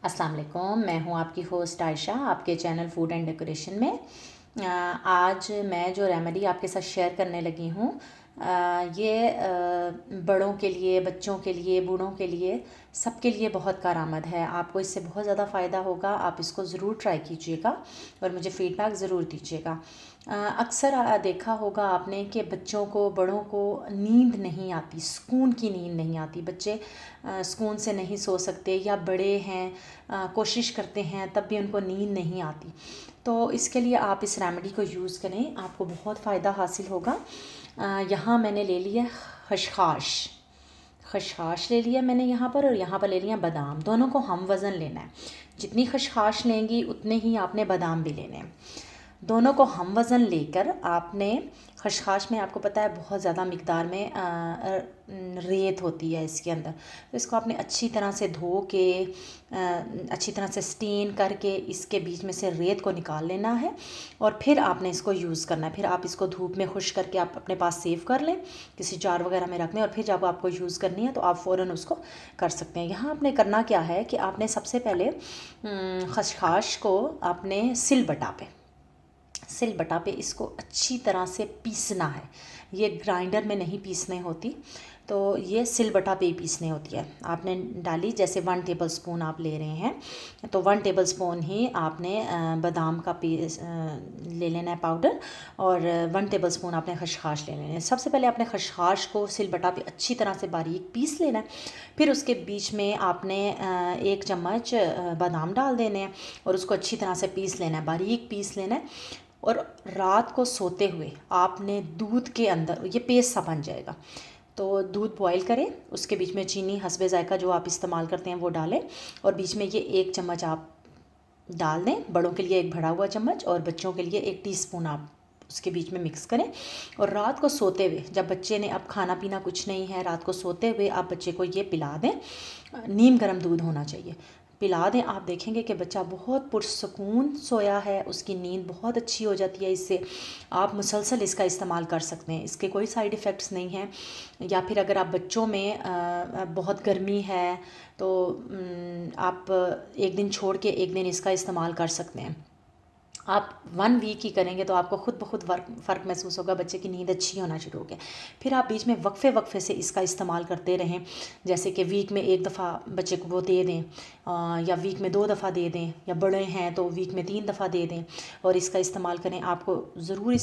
अस्सलाम वालेकुम, मैं हूँ आपकी होस्ट आयशा आपके चैनल फूड एंड डेकोरेशन में। आज मैं जो रेमेडी आपके साथ शेयर करने लगी हूँ, ये बड़ों के लिए, बच्चों के लिए, बूढ़ों के लिए, सबके लिए बहुत कारआमद है। आपको इससे बहुत ज़्यादा फ़ायदा होगा। आप इसको ज़रूर ट्राई कीजिएगा और मुझे फ़ीडबैक ज़रूर दीजिएगा। अक्सर देखा होगा आपने कि बच्चों को, बड़ों को नींद नहीं आती, सुकून की नींद नहीं आती। बच्चे सुकून से नहीं सो सकते, या बड़े हैं कोशिश करते हैं तब भी उनको नींद नहीं आती। तो इसके लिए आप इस रेमेडी को यूज़ करें, आपको बहुत फ़ायदा हासिल होगा। यहाँ मैंने ले लिया खशखाश, खशखाश ले लिया मैंने यहाँ पर, और यहाँ पर ले लिया बादाम। दोनों को हम वज़न लेना है। जितनी खशखाश लेंगी उतने ही आपने बादाम भी लेने हैं। दोनों को हम वज़न लेकर आपने, खशखाश में आपको पता है बहुत ज़्यादा मिक़दार में रेत होती है इसके अंदर, तो इसको आपने अच्छी तरह से धो के, अच्छी तरह से स्टेन करके इसके बीच में से रेत को निकाल लेना है, और फिर आपने इसको यूज़ करना है। फिर आप इसको धूप में खुश करके आप अपने पास सेव कर लें, किसी जार वगैरह में रख लें, और फिर जब आपको यूज़ करनी है तो आप फ़ौरन उसको कर सकते हैं। यहाँ आपने करना क्या है कि आपने सबसे पहले खशखाश को आपने सिलबट्टा पे इसको अच्छी तरह से पीसना है। ये ग्राइंडर में नहीं पीसने होती, तो ये सिलबट्टा पे ही पीसने होती है। आपने डाली, जैसे 1 टेबलस्पून आप ले रहे हैं तो 1 टेबलस्पून ही आपने बादाम का ले लेना है पाउडर, और 1 टेबलस्पून आपने खशखाश ले लेना है। सबसे पहले आपने खशखाश को सिलबट्टा पे अच्छी तरह से बारीक पीस लेना है। फिर उसके बीच में आपने 1 चम्मच बादाम डाल देने हैं, और उसको अच्छी तरह से पीस लेना है, बारीक पीस लेना है। और रात को सोते हुए आपने दूध के अंदर, ये पेस्ट सा बन जाएगा, तो दूध बॉईल करें, उसके बीच में चीनी हस्बे ज़ायका जो आप इस्तेमाल करते हैं वो डालें, और बीच में ये 1 चम्मच आप डाल दें। बड़ों के लिए 1 भरा हुआ चम्मच, और बच्चों के लिए 1 टीस्पून आप उसके बीच में मिक्स करें। और रात को सोते हुए, जब बच्चे ने, अब खाना पीना कुछ नहीं है, रात को सोते हुए आप बच्चे को ये पिला दें। नीम गर्म दूध होना चाहिए, पिला दें। आप देखेंगे कि बच्चा बहुत पुरसकून सोया है, उसकी नींद बहुत अच्छी हो जाती है। इससे आप मुसलसल इसका इस्तेमाल कर सकते हैं, इसके कोई साइड इफ़ेक्ट्स नहीं हैं। या फिर अगर आप बच्चों में बहुत गर्मी है तो आप एक दिन छोड़ के एक दिन इसका इस्तेमाल कर सकते हैं। आप 1 वीक ही करेंगे तो आपको खुद ब खुद फ़र्क महसूस होगा, बच्चे की नींद अच्छी होना शुरू हो गया। फिर आप बीच में वक्फ़े से इसका इस्तेमाल करते रहें, जैसे कि वीक में 1 दफ़ा बच्चे को वो दे दें, या वीक में 2 दफ़ा दे दें, या बड़े हैं तो वीक में 3 दफ़ा दे दें, और इसका इस्तेमाल करें। आपको ज़रूर